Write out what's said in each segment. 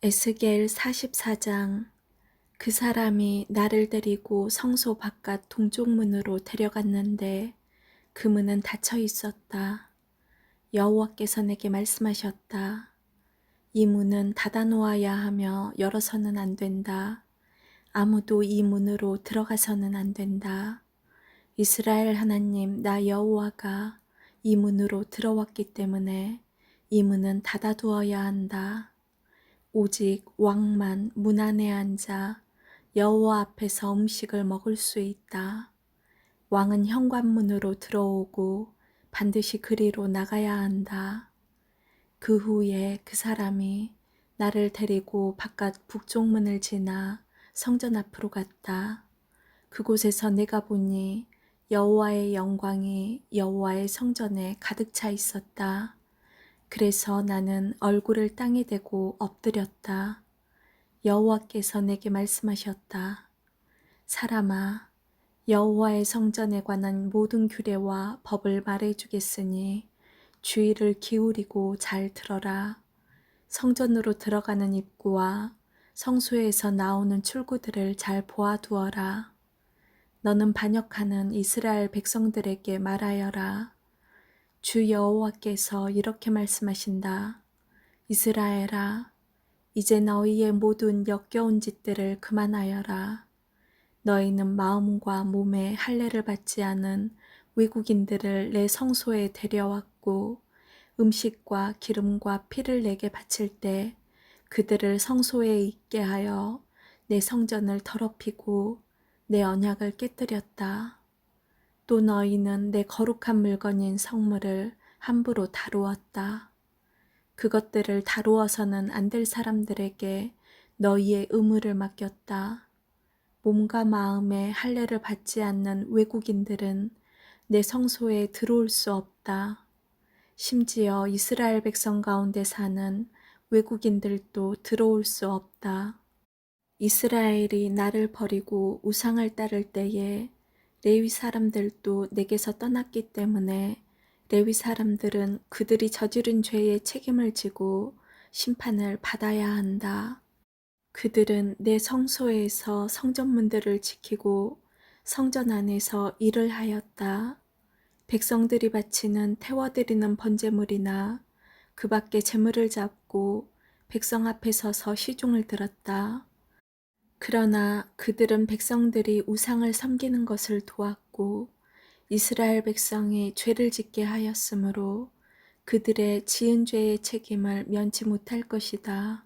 에스겔 44장. 그 사람이 나를 데리고 성소 바깥 동쪽 문으로 데려갔는데 그 문은 닫혀 있었다. 여호와께서 내게 말씀하셨다. 이 문은 닫아 놓아야 하며 열어서는 안 된다. 아무도 이 문으로 들어가서는 안 된다. 이스라엘 하나님 나 여호와가 이 문으로 들어왔기 때문에 이 문은 닫아 두어야 한다. 오직 왕만 문 안에 앉아 여호와 앞에서 음식을 먹을 수 있다. 왕은 현관문으로 들어오고 반드시 그리로 나가야 한다. 그 후에 그 사람이 나를 데리고 바깥 북쪽 문을 지나 성전 앞으로 갔다. 그곳에서 내가 보니 여호와의 영광이 여호와의 성전에 가득 차 있었다. 그래서 나는 얼굴을 땅에 대고 엎드렸다. 여호와께서 내게 말씀하셨다. 사람아, 여호와의 성전에 관한 모든 규례와 법을 말해주겠으니 주의를 기울이고 잘 들어라. 성전으로 들어가는 입구와 성소에서 나오는 출구들을 잘 보아두어라. 너는 반역하는 이스라엘 백성들에게 말하여라. 주 여호와께서 이렇게 말씀하신다. 이스라엘아, 이제 너희의 모든 역겨운 짓들을 그만하여라. 너희는 마음과 몸에 할례를 받지 않은 외국인들을 내 성소에 데려왔고 음식과 기름과 피를 내게 바칠 때 그들을 성소에 있게 하여 내 성전을 더럽히고 내 언약을 깨뜨렸다. 또 너희는 내 거룩한 물건인 성물을 함부로 다루었다. 그것들을 다루어서는 안 될 사람들에게 너희의 의무를 맡겼다. 몸과 마음에 할례를 받지 않는 외국인들은 내 성소에 들어올 수 없다. 심지어 이스라엘 백성 가운데 사는 외국인들도 들어올 수 없다. 이스라엘이 나를 버리고 우상을 따를 때에 레위 사람들도 내게서 떠났기 때문에 레위 사람들은 그들이 저지른 죄의 책임을 지고 심판을 받아야 한다. 그들은 내 성소에서 성전문들을 지키고 성전 안에서 일을 하였다. 백성들이 바치는 태워드리는 번제물이나 그 밖에 제물을 잡고 백성 앞에 서서 시중을 들었다. 그러나 그들은 백성들이 우상을 섬기는 것을 도왔고 이스라엘 백성이 죄를 짓게 하였으므로 그들의 지은 죄의 책임을 면치 못할 것이다.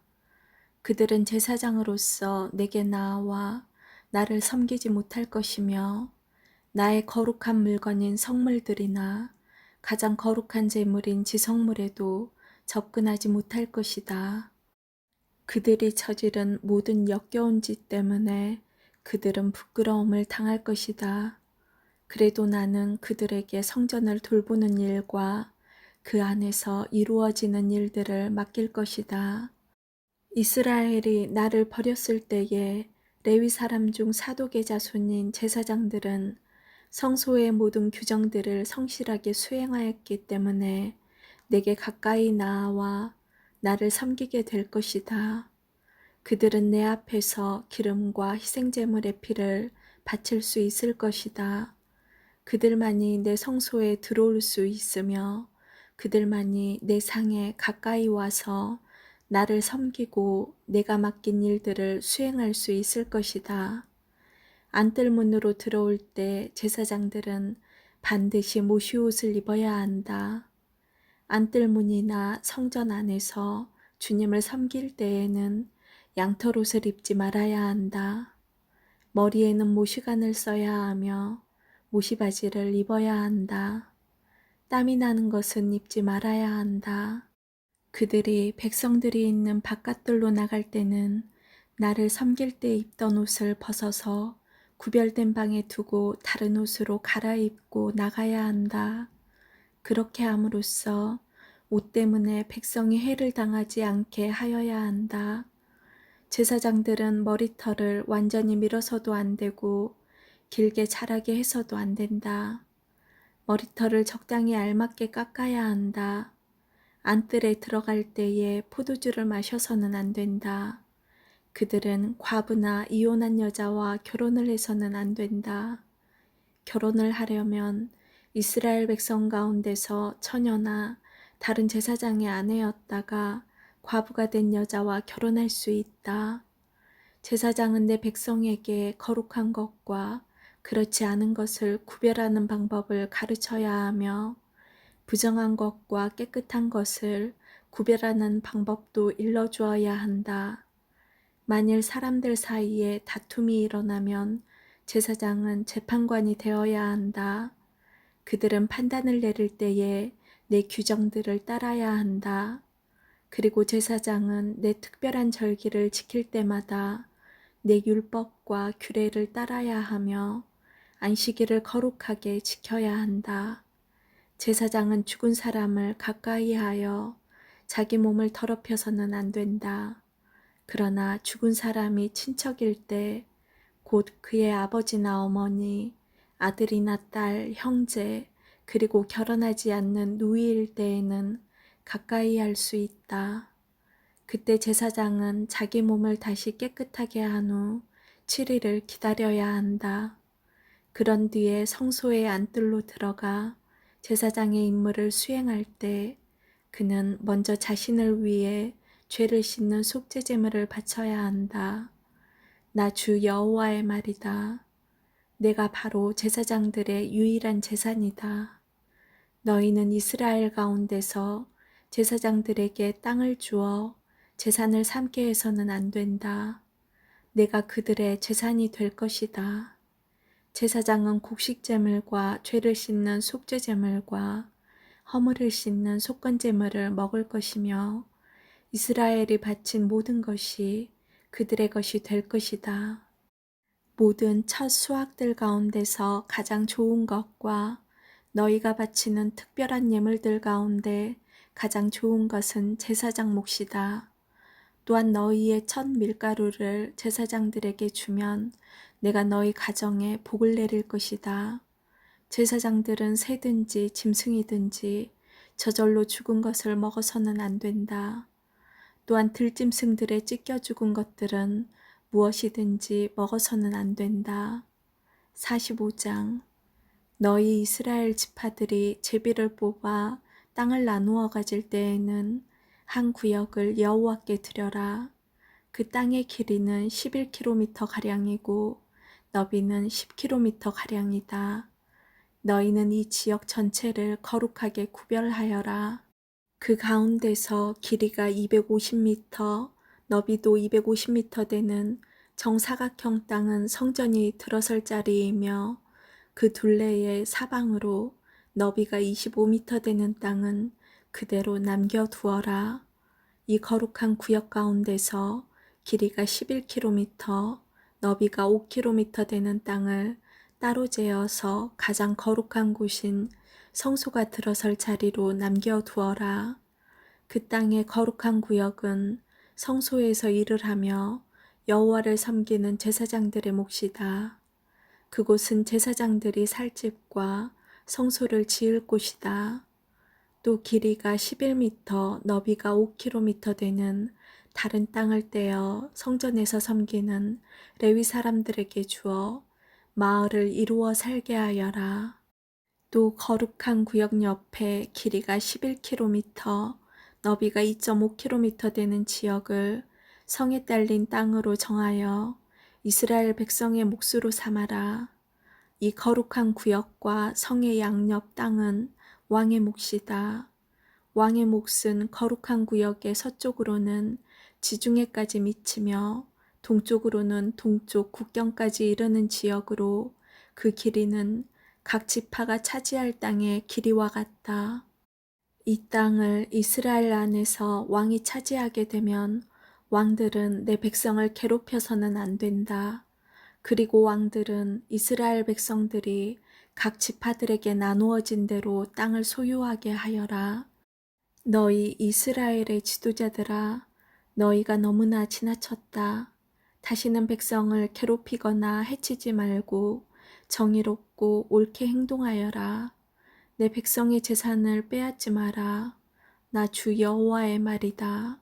그들은 제사장으로서 내게 나아와 나를 섬기지 못할 것이며 나의 거룩한 물건인 성물들이나 가장 거룩한 제물인 지성물에도 접근하지 못할 것이다. 그들이 저지른 모든 역겨운 짓 때문에 그들은 부끄러움을 당할 것이다. 그래도 나는 그들에게 성전을 돌보는 일과 그 안에서 이루어지는 일들을 맡길 것이다. 이스라엘이 나를 버렸을 때에 레위 사람 중 사독의 자손인 제사장들은 성소의 모든 규정들을 성실하게 수행하였기 때문에 내게 가까이 나아와 나를 섬기게 될 것이다. 그들은 내 앞에서 기름과 희생제물의 피를 바칠 수 있을 것이다. 그들만이 내 성소에 들어올 수 있으며 그들만이 내 상에 가까이 와서 나를 섬기고 내가 맡긴 일들을 수행할 수 있을 것이다. 안뜰문으로 들어올 때 제사장들은 반드시 모시옷을 입어야 한다. 안뜰문이나 성전 안에서 주님을 섬길 때에는 양털옷을 입지 말아야 한다. 머리에는 모시관을 써야 하며 모시바지를 입어야 한다. 땀이 나는 것은 입지 말아야 한다. 그들이 백성들이 있는 바깥들로 나갈 때는 나를 섬길 때 입던 옷을 벗어서 구별된 방에 두고 다른 옷으로 갈아입고 나가야 한다. 그렇게 함으로써 옷 때문에 백성이 해를 당하지 않게 하여야 한다. 제사장들은 머리털을 완전히 밀어서도 안 되고 길게 자라게 해서도 안 된다. 머리털을 적당히 알맞게 깎아야 한다. 안뜰에 들어갈 때에 포도주를 마셔서는 안 된다. 그들은 과부나 이혼한 여자와 결혼을 해서는 안 된다. 결혼을 하려면 이스라엘 백성 가운데서 처녀나 다른 제사장의 아내였다가 과부가 된 여자와 결혼할 수 있다. 제사장은 내 백성에게 거룩한 것과 그렇지 않은 것을 구별하는 방법을 가르쳐야 하며 부정한 것과 깨끗한 것을 구별하는 방법도 일러주어야 한다. 만일 사람들 사이에 다툼이 일어나면 제사장은 재판관이 되어야 한다. 그들은 판단을 내릴 때에 내 규정들을 따라야 한다. 그리고 제사장은 내 특별한 절기를 지킬 때마다 내 율법과 규례를 따라야 하며 안식일을 거룩하게 지켜야 한다. 제사장은 죽은 사람을 가까이 하여 자기 몸을 더럽혀서는 안 된다. 그러나 죽은 사람이 친척일 때 곧 그의 아버지나 어머니, 아들이나 딸, 형제, 그리고 결혼하지 않는 누이일 때에는 가까이 할 수 있다. 그때 제사장은 자기 몸을 다시 깨끗하게 한 후 7일을 기다려야 한다. 그런 뒤에 성소의 안뜰로 들어가 제사장의 임무를 수행할 때 그는 먼저 자신을 위해 죄를 씻는 속죄 제물을 바쳐야 한다. 나 주 여호와의 말이다. 내가 바로 제사장들의 유일한 제사이다. 너희는 이스라엘 가운데서 제사장들에게 땅을 주어 제산을 삼게 해서는 안 된다. 내가 그들의 제산이 될 것이다. 제사장은 곡식제물과 죄를 씻는 속죄제물과 허물을 씻는 속건제물을 먹을 것이며 이스라엘이 바친 모든 것이 그들의 것이 될 것이다. 모든 첫 수확들 가운데서 가장 좋은 것과 너희가 바치는 특별한 예물들 가운데 가장 좋은 것은 제사장 몫이다. 또한 너희의 첫 밀가루를 제사장들에게 주면 내가 너희 가정에 복을 내릴 것이다. 제사장들은 새든지 짐승이든지 저절로 죽은 것을 먹어서는 안 된다. 또한 들짐승들에 찢겨 죽은 것들은 무엇이든지 먹어서는 안 된다. 45장 너희 이스라엘 지파들이 제비를 뽑아 땅을 나누어 가질 때에는 한 구역을 여호와께 드려라. 그 땅의 길이는 11km 가량이고 너비는 10km 가량이다. 너희는 이 지역 전체를 거룩하게 구별하여라. 그 가운데서 길이가 250m, 너비도 250m 되는 정사각형 땅은 성전이 들어설 자리이며 그 둘레의 사방으로 너비가 25m 되는 땅은 그대로 남겨두어라. 이 거룩한 구역 가운데서 길이가 11km, 너비가 5km 되는 땅을 따로 재어서 가장 거룩한 곳인 성소가 들어설 자리로 남겨두어라. 그 땅의 거룩한 구역은 성소에서 일을 하며 여호와를 섬기는 제사장들의 몫이다. 그곳은 제사장들이 살 집과 성소를 지을 곳이다. 또 길이가 11m, 너비가 5km 되는 다른 땅을 떼어 성전에서 섬기는 레위 사람들에게 주어 마을을 이루어 살게 하여라. 또 거룩한 구역 옆에 길이가 11km, 너비가 2.5km 되는 지역을 성에 딸린 땅으로 정하여 이스라엘 백성의 몫으로 삼아라. 이 거룩한 구역과 성의 양옆 땅은 왕의 몫이다. 왕의 몫은 거룩한 구역의 서쪽으로는 지중해까지 미치며 동쪽으로는 동쪽 국경까지 이르는 지역으로 그 길이는 각 지파가 차지할 땅의 길이와 같다. 이 땅을 이스라엘 안에서 왕이 차지하게 되면 왕들은 내 백성을 괴롭혀서는 안 된다. 그리고 왕들은 이스라엘 백성들이 각 지파들에게 나누어진 대로 땅을 소유하게 하여라. 너희 이스라엘의 지도자들아, 너희가 너무나 지나쳤다. 다시는 백성을 괴롭히거나 해치지 말고 정의롭고 옳게 행동하여라. 내 백성의 재산을 빼앗지 마라. 나 주 여호와의 말이다.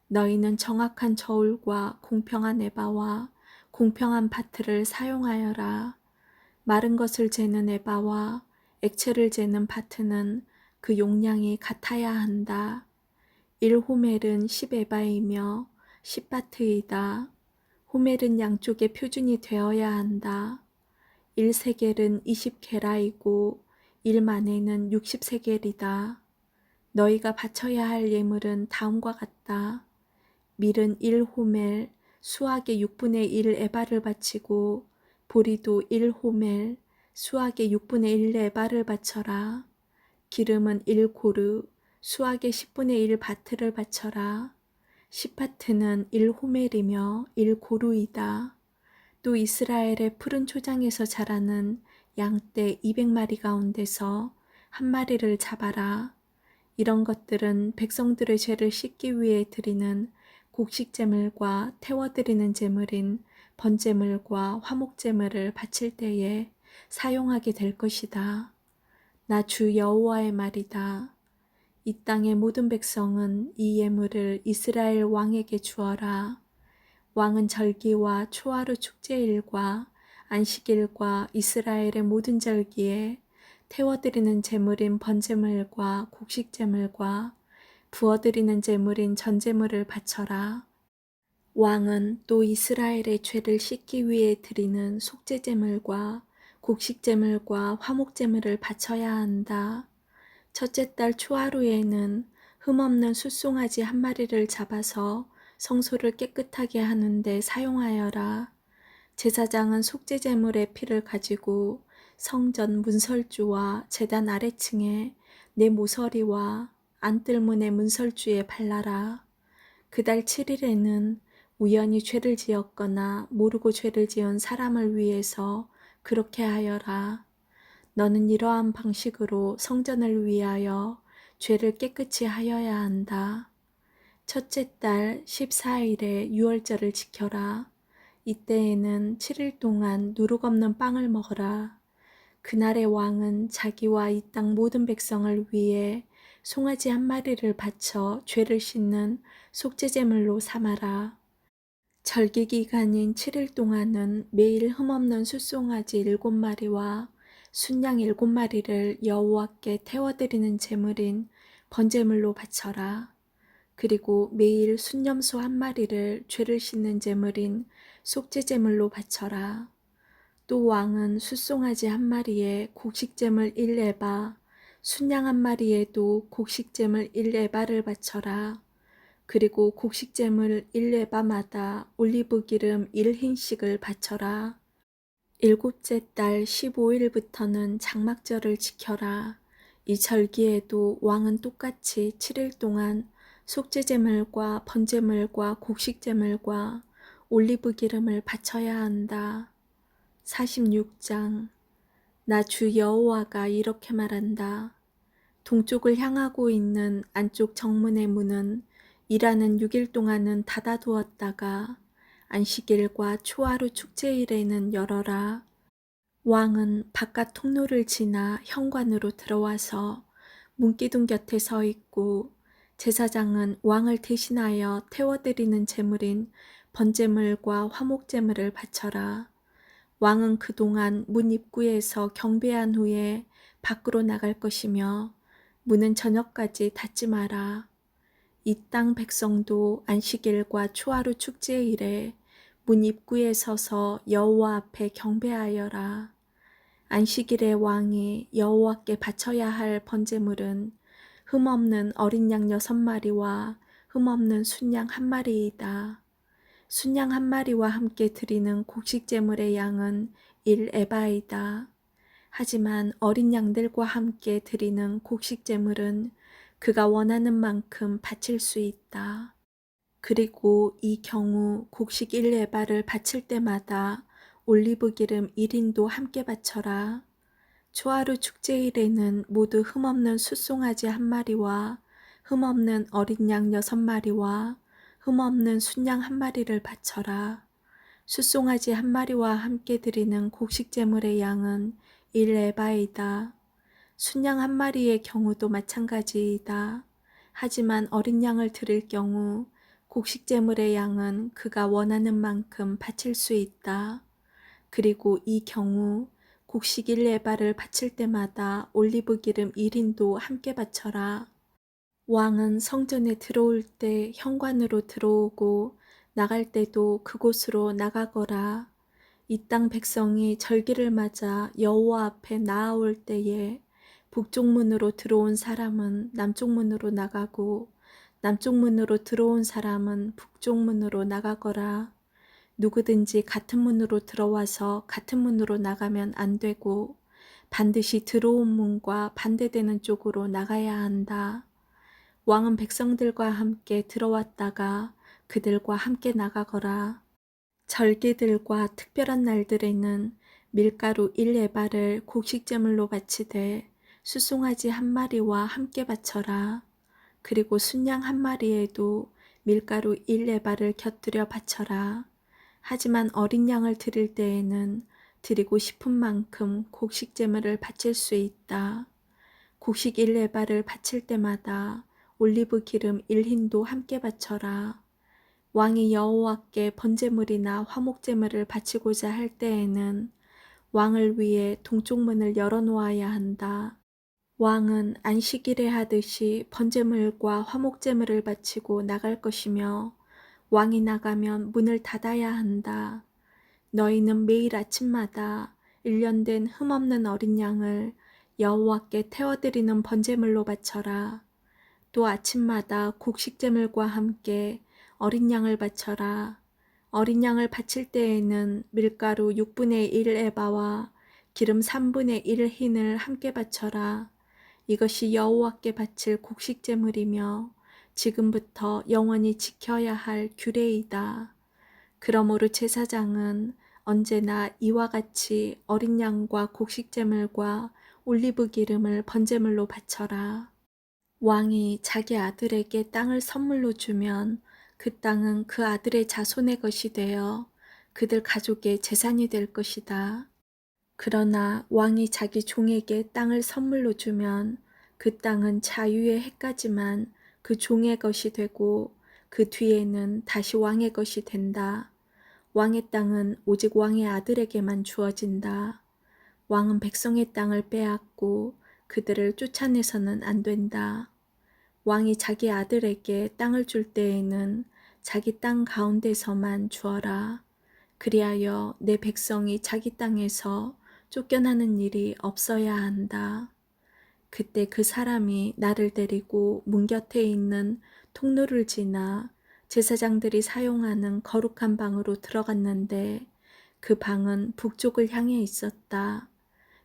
너희는 정확한 저울과 공평한 에바와 공평한 바트를 사용하여라. 마른 것을 재는 에바와 액체를 재는 바트는 그 용량이 같아야 한다. 1호멜은 10에바이며 10바트이다. 호멜은 양쪽의 표준이 되어야 한다. 1세겔은 20게라이고 1만에는 60세겔이다. 너희가 바쳐야 할 예물은 다음과 같다. 밀은 1호멜, 수학의 6분의 1 에바를 바치고 보리도 1호멜, 수학의 6분의 1 에바를 바쳐라. 기름은 1고르, 수학의 10분의 1 바트를 바쳐라. 10바트는 1호멜이며 1고루이다. 또 이스라엘의 푸른 초장에서 자라는 양떼 200마리 가운데서 한 마리를 잡아라. 이런 것들은 백성들의 죄를 씻기 위해 드리는 곡식제물과 태워드리는 제물인 번제물과 화목제물을 바칠 때에 사용하게 될 것이다. 나 주 여호와의 말이다. 이 땅의 모든 백성은 이 예물을 이스라엘 왕에게 주어라. 왕은 절기와 초하루 축제일과 안식일과 이스라엘의 모든 절기에 태워드리는 제물인 번제물과 곡식제물과 부어드리는 제물인 전제물을 바쳐라. 왕은 또 이스라엘의 죄를 씻기 위해 드리는 속죄제물과 곡식제물과 화목제물을 바쳐야 한다. 첫째 달 초하루에는 흠없는 숫송아지 한 마리를 잡아서 성소를 깨끗하게 하는데 사용하여라. 제사장은 속죄제물의 피를 가지고 성전 문설주와 제단 아래층에 내 모서리와 안뜰문의 문설주에 발라라. 그달 7일에는 우연히 죄를 지었거나 모르고 죄를 지은 사람을 위해서 그렇게 하여라. 너는 이러한 방식으로 성전을 위하여 죄를 깨끗이 하여야 한다. 첫째 달 14일에 유월절을 지켜라. 이때에는 7일 동안 누룩 없는 빵을 먹어라. 그날의 왕은 자기와 이 땅 모든 백성을 위해 송아지 한 마리를 바쳐 죄를 씻는 속죄제물로 삼아라. 절기 기간인 7일 동안은 매일 흠없는 숫송아지 7마리와 순양 7마리를 여호와께 태워드리는 제물인 번제물로 바쳐라. 그리고 매일 순염소 한 마리를 죄를 씻는 제물인 속죄제물로 바쳐라. 또 왕은 숫송아지 한 마리에 곡식제물 1에바, 순양 한 마리에도 곡식제물 1에바를 바쳐라. 그리고 곡식제물 1에바마다 올리브기름 1흰씩을 바쳐라. 일곱째 달 15일부터는 장막절을 지켜라. 이 절기에도 왕은 똑같이 7일 동안 속죄제물과 번제물과 곡식제물과 올리브기름을 바쳐야 한다. 46장. 나 주 여호와가 이렇게 말한다. 동쪽을 향하고 있는 안쪽 정문의 문은 일하는 6일 동안은 닫아두었다가 안식일과 초하루 축제일에는 열어라. 왕은 바깥 통로를 지나 현관으로 들어와서 문기둥 곁에 서 있고 제사장은 왕을 대신하여 태워드리는 제물인 번제물과 화목제물을 바쳐라. 왕은 그동안 문 입구에서 경배한 후에 밖으로 나갈 것이며 문은 저녁까지 닫지 마라. 이 땅 백성도 안식일과 초하루 축제일에 문 입구에 서서 여호와 앞에 경배하여라. 안식일에 왕이 여호와께 바쳐야 할 번제물은 흠없는 어린 양 6마리와 흠없는 순양 1마리이다. 순양 1마리와 함께 드리는 곡식제물의 양은 1에바이다. 하지만 어린 양들과 함께 드리는 곡식제물은 그가 원하는 만큼 바칠 수 있다. 그리고 이 경우 곡식 1에바를 바칠 때마다 올리브기름 1인도 함께 바쳐라. 초하루 축제일에는 모두 흠없는 숫송아지 1마리와 흠없는 어린 양 6마리와 흠없는 순양 1마리를 바쳐라. 숫송아지 1마리와 함께 드리는 곡식제물의 양은 1에바이다. 순양 1마리의 경우도 마찬가지이다. 하지만 어린 양을 드릴 경우 곡식제물의 양은 그가 원하는 만큼 바칠 수 있다. 그리고 이 경우 곡식 1에바를 바칠 때마다 올리브 기름 1인도 함께 바쳐라. 왕은 성전에 들어올 때 현관으로 들어오고 나갈 때도 그곳으로 나가거라. 이 땅 백성이 절기를 맞아 여호와 앞에 나아올 때에 북쪽 문으로 들어온 사람은 남쪽 문으로 나가고 남쪽 문으로 들어온 사람은 북쪽 문으로 나가거라. 누구든지 같은 문으로 들어와서 같은 문으로 나가면 안 되고 반드시 들어온 문과 반대되는 쪽으로 나가야 한다. 왕은 백성들과 함께 들어왔다가 그들과 함께 나가거라. 절기들과 특별한 날들에는 밀가루 1에바를 곡식제물로 바치되 수송아지 1마리와 함께 바쳐라. 그리고 순양 1마리에도 밀가루 1에바를 곁들여 바쳐라. 하지만 어린 양을 드릴 때에는 드리고 싶은 만큼 곡식제물을 바칠 수 있다. 곡식 1에바를 바칠 때마다 올리브 기름 1흰도 함께 바쳐라. 왕이 여호와께 번제물이나 화목제물을 바치고자 할 때에는 왕을 위해 동쪽 문을 열어놓아야 한다. 왕은 안식일에 하듯이 번제물과 화목제물을 바치고 나갈 것이며 왕이 나가면 문을 닫아야 한다. 너희는 매일 아침마다 1년 된 흠없는 어린 양을 여호와께 태워드리는 번제물로 바쳐라. 또 아침마다 곡식제물과 함께 어린 양을 바쳐라. 어린 양을 바칠 때에는 밀가루 6분의 1에바와 기름 3분의 1 흰을 함께 바쳐라. 이것이 여호와께 바칠 곡식제물이며 지금부터 영원히 지켜야 할 규례이다. 그러므로 제사장은 언제나 이와 같이 어린 양과 곡식제물과 올리브 기름을 번제물로 바쳐라. 왕이 자기 아들에게 땅을 선물로 주면 그 땅은 그 아들의 자손의 것이 되어 그들 가족의 재산이 될 것이다. 그러나 왕이 자기 종에게 땅을 선물로 주면 그 땅은 자유의 해까지만 그 종의 것이 되고 그 뒤에는 다시 왕의 것이 된다. 왕의 땅은 오직 왕의 아들에게만 주어진다. 왕은 백성의 땅을 빼앗고 그들을 쫓아내서는 안 된다. 왕이 자기 아들에게 땅을 줄 때에는 자기 땅 가운데서만 주어라. 그리하여 내 백성이 자기 땅에서 쫓겨나는 일이 없어야 한다. 그때 그 사람이 나를 데리고 문 곁에 있는 통로를 지나 제사장들이 사용하는 거룩한 방으로 들어갔는데 그 방은 북쪽을 향해 있었다.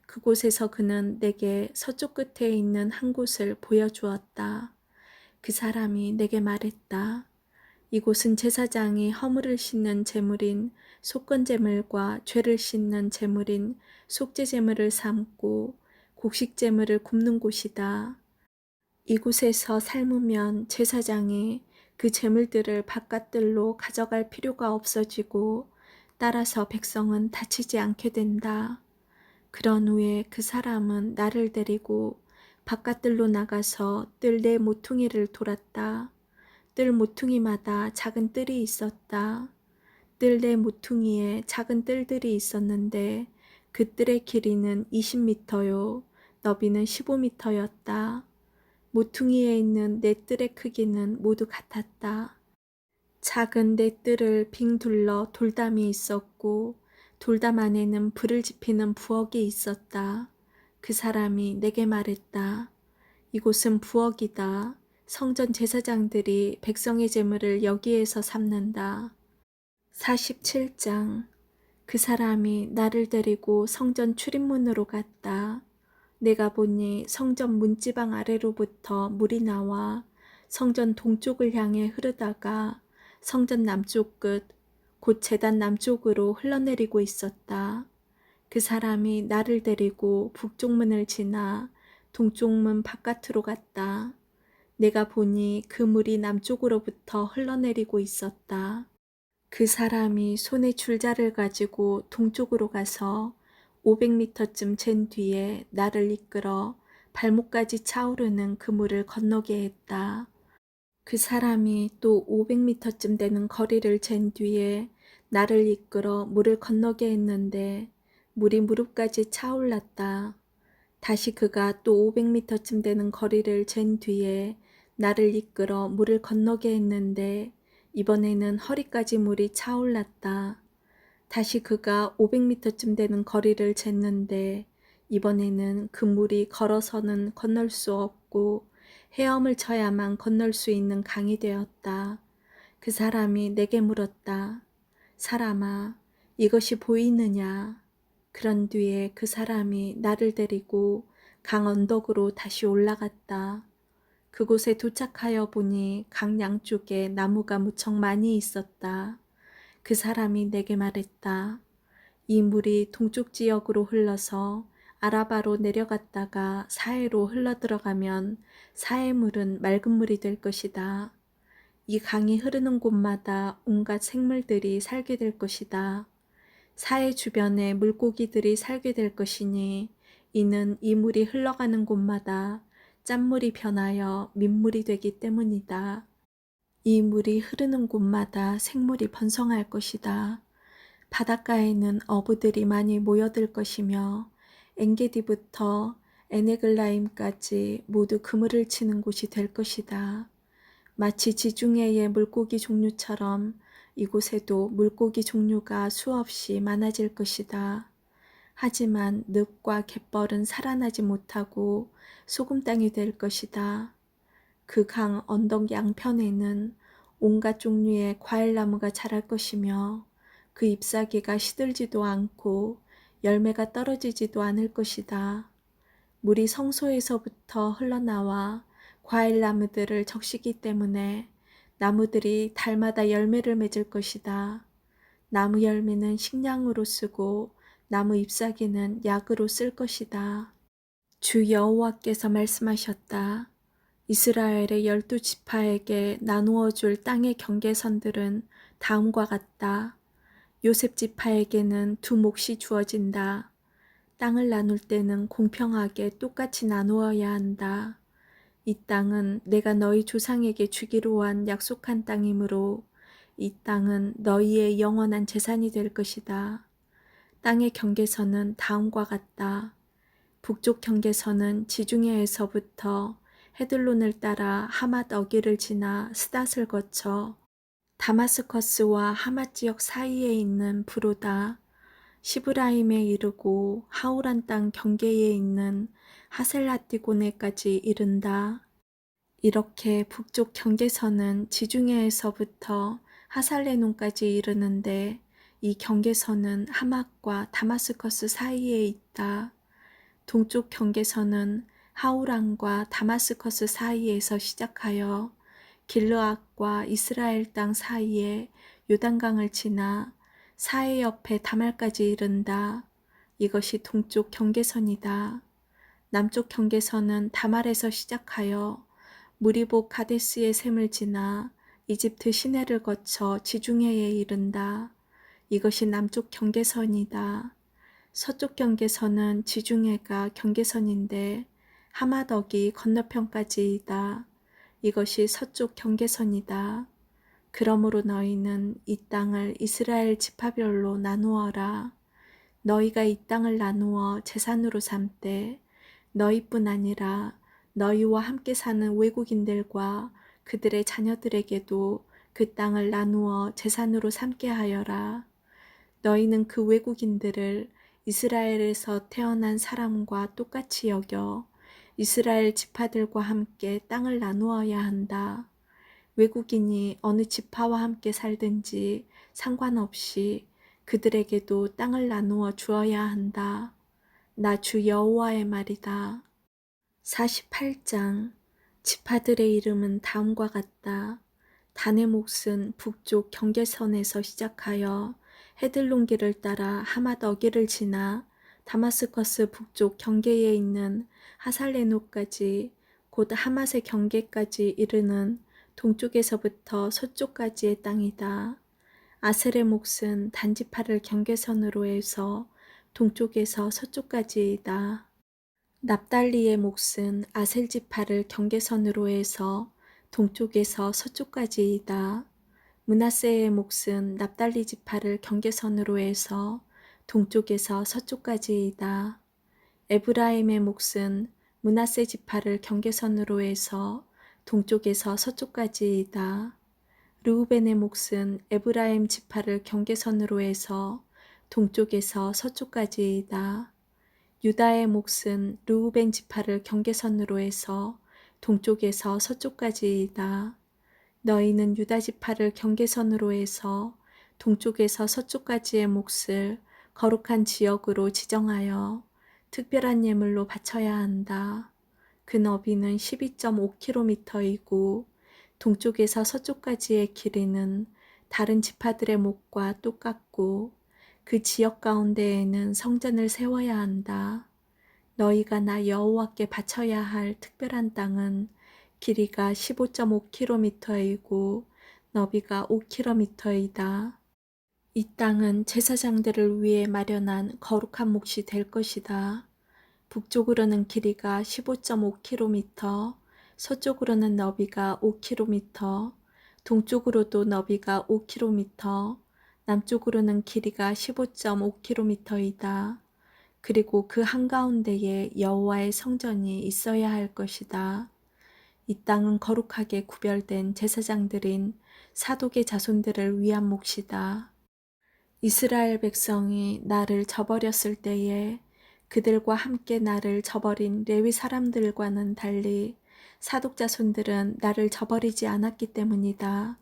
그곳에서 그는 내게 서쪽 끝에 있는 한 곳을 보여주었다. 그 사람이 내게 말했다. 이곳은 제사장이 허물을 씻는 제물인 속건제물과 죄를 씻는 제물인 속죄제물을 삶고 곡식제물을 굽는 곳이다. 이곳에서 삶으면 제사장이 그 제물들을 바깥들로 가져갈 필요가 없어지고 따라서 백성은 다치지 않게 된다. 그런 후에 그 사람은 나를 데리고 바깥들로 나가서 뜰 네 모퉁이를 돌았다. 뜰 모퉁이마다 작은 뜰이 있었다. 뜰 네 모퉁이에 작은 뜰들이 있었는데 그 뜰의 길이는 20m요. 너비는 15m였다. 모퉁이에 있는 네 뜰의 크기는 모두 같았다. 작은 네 뜰을 빙 둘러 돌담이 있었고 돌담 안에는 불을 지피는 부엌이 있었다. 그 사람이 내게 말했다. 이곳은 부엌이다. 성전 제사장들이 백성의 제물을 여기에서 삶는다. 47장. 그 사람이 나를 데리고 성전 출입문으로 갔다. 내가 보니 성전 문지방 아래로부터 물이 나와 성전 동쪽을 향해 흐르다가 성전 남쪽 끝, 곧 제단 남쪽으로 흘러내리고 있었다. 그 사람이 나를 데리고 북쪽 문을 지나 동쪽 문 바깥으로 갔다. 내가 보니 그 물이 남쪽으로부터 흘러내리고 있었다. 그 사람이 손에 줄자를 가지고 동쪽으로 가서 500m쯤 잰 뒤에 나를 이끌어 발목까지 차오르는 그 물을 건너게 했다. 그 사람이 또 500m쯤 되는 거리를 잰 뒤에 나를 이끌어 물을 건너게 했는데 물이 무릎까지 차올랐다. 다시 그가 또 500m쯤 되는 거리를 잰 뒤에 나를 이끌어 물을 건너게 했는데 이번에는 허리까지 물이 차올랐다. 다시 그가 500m쯤 되는 거리를 쟀는데 이번에는 그 물이 걸어서는 건널 수 없고 헤엄을 쳐야만 건널 수 있는 강이 되었다. 그 사람이 내게 물었다. 사람아, 이것이 보이느냐? 그런 뒤에 그 사람이 나를 데리고 강 언덕으로 다시 올라갔다. 그곳에 도착하여 보니 강 양쪽에 나무가 무척 많이 있었다. 그 사람이 내게 말했다. 이 물이 동쪽 지역으로 흘러서 아라바로 내려갔다가 사해로 흘러들어가면 사해 물은 맑은 물이 될 것이다. 이 강이 흐르는 곳마다 온갖 생물들이 살게 될 것이다. 사해 주변에 물고기들이 살게 될 것이니 이는 이 물이 흘러가는 곳마다 짠물이 변하여 민물이 되기 때문이다. 이 물이 흐르는 곳마다 생물이 번성할 것이다. 바닷가에는 어부들이 많이 모여들 것이며 엔게디부터 에네글라임까지 모두 그물을 치는 곳이 될 것이다. 마치 지중해의 물고기 종류처럼 이곳에도 물고기 종류가 수없이 많아질 것이다. 하지만 늪과 갯벌은 살아나지 못하고 소금땅이 될 것이다. 그 강 언덕 양편에는 온갖 종류의 과일나무가 자랄 것이며 그 잎사귀가 시들지도 않고 열매가 떨어지지도 않을 것이다. 물이 성소에서부터 흘러나와 과일나무들을 적시기 때문에 나무들이 달마다 열매를 맺을 것이다. 나무 열매는 식량으로 쓰고 나무 잎사귀는 약으로 쓸 것이다. 주 여호와께서 말씀하셨다. 이스라엘의 12지파에게 나누어 줄 땅의 경계선들은 다음과 같다. 요셉 지파에게는 두 몫이 주어진다. 땅을 나눌 때는 공평하게 똑같이 나누어야 한다. 이 땅은 내가 너희 조상에게 주기로 한 약속한 땅이므로 이 땅은 너희의 영원한 재산이 될 것이다. 땅의 경계선은 다음과 같다. 북쪽 경계선은 지중해에서부터 헤들론을 따라 하맛 어기를 지나 스닷을 거쳐 다마스커스와 하맛 지역 사이에 있는 브로다, 시브라임에 이르고 하우란 땅 경계에 있는 하셀라티고네까지 이른다. 이렇게 북쪽 경계선은 지중해에서부터 하살레논까지 이르는데 이 경계선은 하맛과 다마스커스 사이에 있다. 동쪽 경계선은 하우란과 다마스커스 사이에서 시작하여 길르앗과 이스라엘 땅 사이에 요단강을 지나 사해 옆에 다말까지 이른다. 이것이 동쪽 경계선이다. 남쪽 경계선은 다말에서 시작하여 무리복 가데스의 샘을 지나 이집트 시내를 거쳐 지중해에 이른다. 이것이 남쪽 경계선이다. 서쪽 경계선은 지중해가 경계선인데 하마덕이 건너편까지이다. 이것이 서쪽 경계선이다. 그러므로 너희는 이 땅을 이스라엘 지파별로 나누어라. 너희가 이 땅을 나누어 재산으로 삼되 너희뿐 아니라 너희와 함께 사는 외국인들과 그들의 자녀들에게도 그 땅을 나누어 재산으로 삼게 하여라. 너희는 그 외국인들을 이스라엘에서 태어난 사람과 똑같이 여겨 이스라엘 지파들과 함께 땅을 나누어야 한다. 외국인이 어느 지파와 함께 살든지 상관없이 그들에게도 땅을 나누어 주어야 한다. 나 주 여호와의 말이다. 48장. 지파들의 이름은 다음과 같다. 단의 몫은 북쪽 경계선에서 시작하여 헤들론길을 따라 하맛 어기를 지나 다마스커스 북쪽 경계에 있는 하살레노까지 곧 하맛의 경계까지 이르는 동쪽에서부터 서쪽까지의 땅이다. 아셀의 몫은 단지파를 경계선으로 해서 동쪽에서 서쪽까지이다. 납달리의 몫은 아셀 지파를 경계선으로 해서 동쪽에서 서쪽까지이다. 므낫세의 몫은 납달리 지파를 경계선으로 해서 동쪽에서 서쪽까지이다. 에브라임의 몫은 므낫세 지파를 경계선으로 해서 동쪽에서 서쪽까지이다. 르우벤의 몫은 에브라임 지파를 경계선으로 해서 동쪽에서 서쪽까지이다. 유다의 몫은 르우벤 지파를 경계선으로 해서 동쪽에서 서쪽까지이다. 너희는 유다 지파를 경계선으로 해서 동쪽에서 서쪽까지의 몫을 거룩한 지역으로 지정하여 특별한 예물로 바쳐야 한다. 그 너비는 12.5km이고 동쪽에서 서쪽까지의 길이는 다른 지파들의 몫과 똑같고 그 지역 가운데에는 성전을 세워야 한다. 너희가 나 여호와께 바쳐야 할 특별한 땅은 길이가 15.5km이고 너비가 5km이다. 이 땅은 제사장들을 위해 마련한 거룩한 몫이 될 것이다. 북쪽으로는 길이가 15.5km, 서쪽으로는 너비가 5km, 동쪽으로도 너비가 5km, 남쪽으로는 길이가 15.5km이다. 그리고 그 한가운데에 여호와의 성전이 있어야 할 것이다. 이 땅은 거룩하게 구별된 제사장들인 사독의 자손들을 위한 몫이다. 이스라엘 백성이 나를 저버렸을 때에 그들과 함께 나를 저버린 레위 사람들과는 달리 사독 자손들은 나를 저버리지 않았기 때문이다.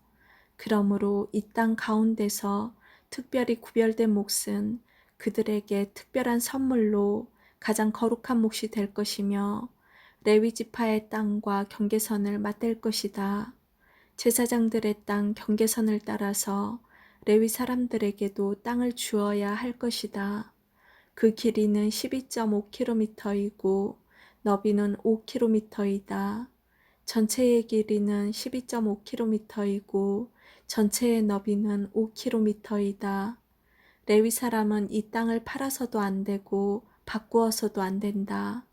그러므로 이 땅 가운데서 특별히 구별된 몫은 그들에게 특별한 선물로 가장 거룩한 몫이 될 것이며 레위 지파의 땅과 경계선을 맞댈 것이다. 제사장들의 땅 경계선을 따라서 레위 사람들에게도 땅을 주어야 할 것이다. 그 길이는 12.5km이고 너비는 5km이다. 전체의 길이는 12.5km이고 전체의 너비는 5km이다. 레위 사람은 이 땅을 팔아서도 안 되고 바꾸어서도 안 된다.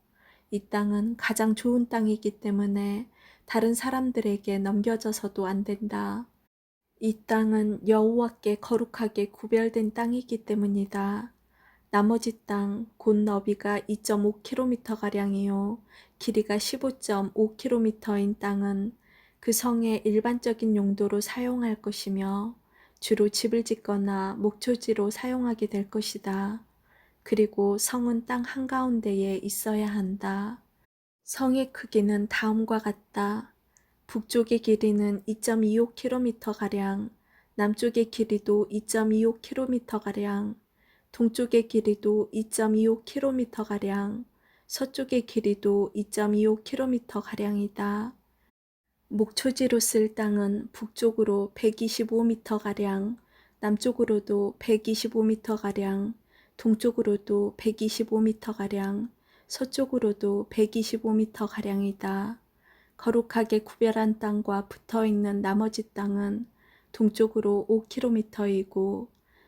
이 땅은 가장 좋은 땅이기 때문에 다른 사람들에게 넘겨져서도 안 된다. 이 땅은 여호와께 거룩하게 구별된 땅이기 때문이다. 나머지 땅, 곧 너비가 2.5km가량이요 길이가 15.5km인 땅은 그 성의 일반적인 용도로 사용할 것이며 주로 집을 짓거나 목초지로 사용하게 될 것이다. 그리고 성은 땅 한가운데에 있어야 한다. 성의 크기는 다음과 같다. 북쪽의 길이는 2.25km가량, 남쪽의 길이도 2.25km가량, 동쪽의 길이도 2.25km가량, 서쪽의 길이도 2.25km가량이다. 목초지로 쓸 땅은 북쪽으로 125m가량, 남쪽으로도 125m가량, 동쪽으로도 125m가량, 서쪽으로도 125m가량이다. 거룩하게 구별한 땅과 붙어있는 나머지 땅은 동쪽으로 5km이고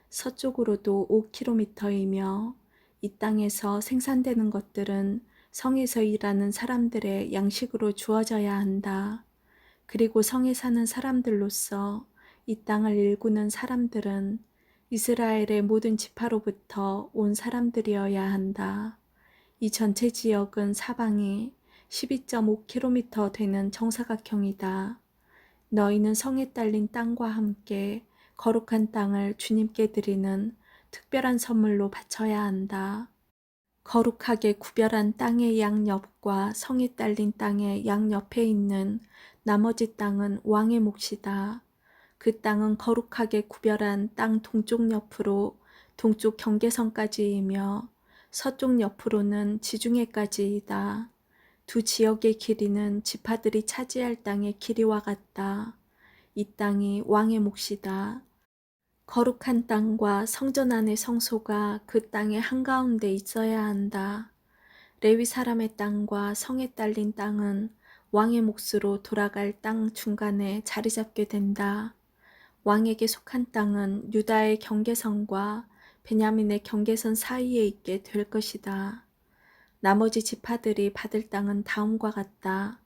서쪽으로도 5km이며 이 땅에서 생산되는 것들은 성에서 일하는 사람들의 양식으로 주어져야 한다. 그리고 성에 사는 사람들로서 이 땅을 일구는 사람들은 이스라엘의 모든 지파로부터 온 사람들이어야 한다. 이 전체 지역은 사방이 12.5km 되는 정사각형이다. 너희는 성에 딸린 땅과 함께 거룩한 땅을 주님께 드리는 특별한 선물로 바쳐야 한다. 거룩하게 구별한 땅의 양옆과 성에 딸린 땅의 양옆에 있는 나머지 땅은 왕의 몫이다. 그 땅은 거룩하게 구별한 땅 동쪽 옆으로 동쪽 경계선까지이며 서쪽 옆으로는 지중해까지이다. 두 지역의 길이는 지파들이 차지할 땅의 길이와 같다. 이 땅이 왕의 몫이다. 거룩한 땅과 성전 안의 성소가 그 땅의 한가운데 있어야 한다. 레위 사람의 땅과 성에 딸린 땅은 왕의 몫으로 돌아갈 땅 중간에 자리 잡게 된다. 왕에게 속한 땅은 유다의 경계선과 베냐민의 경계선 사이에 있게 될 것이다. 나머지 지파들이 받을 땅은 다음과 같다.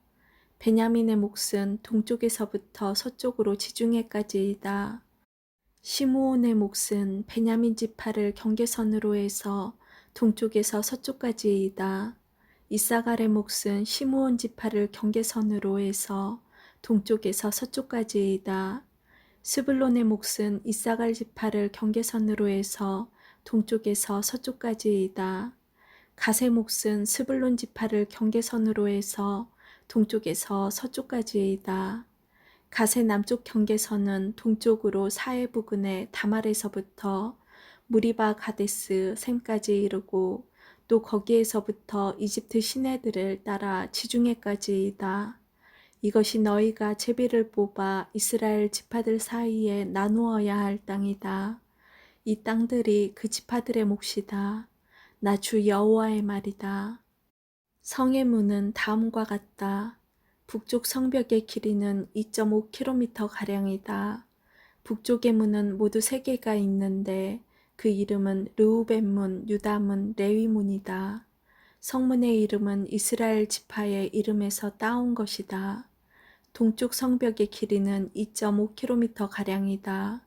베냐민의 몫은 동쪽에서부터 서쪽으로 지중해까지이다. 시므온의 몫은 베냐민 지파를 경계선으로 해서 동쪽에서 서쪽까지이다. 이사갈의 몫은 시므온 지파를 경계선으로 해서 동쪽에서 서쪽까지이다. 스불론의 몫은 이사갈 지파를 경계선으로 해서 동쪽에서 서쪽까지이다. 갓의 몫은 스불론 지파를 경계선으로 해서 동쪽에서 서쪽까지이다. 갓의 남쪽 경계선은 동쪽으로 사해 부근의 다말에서부터 무리바 가데스 샘까지 이르고 또 거기에서부터 이집트 시내들을 따라 지중해까지이다. 이것이 너희가 제비를 뽑아 이스라엘 지파들 사이에 나누어야 할 땅이다. 이 땅들이 그 지파들의 몫이다. 나 주 여호와의 말이다. 성의 문은 다음과 같다. 북쪽 성벽의 길이는 2.5km 가량이다. 북쪽의 문은 모두 3개가 있는데 그 이름은 르우벤 문, 유다 문, 레위 문이다. 성문의 이름은 이스라엘 지파의 이름에서 따온 것이다. 동쪽 성벽의 길이는 2.5km가량이다.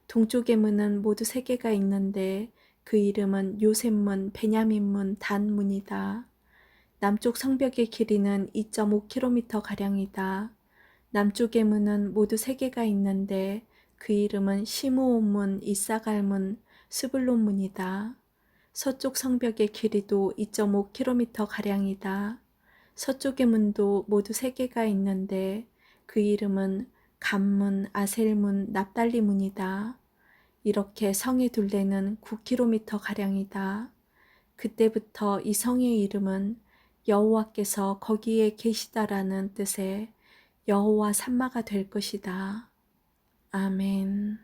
동쪽의 문은 모두 3개가 있는데 그 이름은 요셉 문, 베냐민 문, 단 문이다. 남쪽 성벽의 길이는 2.5km가량이다. 남쪽의 문은 모두 3개가 있는데 그 이름은 시므온 문, 이사갈 문, 스불론 문이다. 서쪽 성벽의 길이도 2.5km가량이다. 서쪽의 문도 모두 3개가 있는데 그 이름은 간문, 아셀문, 납달리 문이다. 이렇게 성의 둘레는 9km가량이다. 그때부터 이 성의 이름은 여호와께서 거기에 계시다라는 뜻의 여호와 삼마가 될 것이다. 아멘.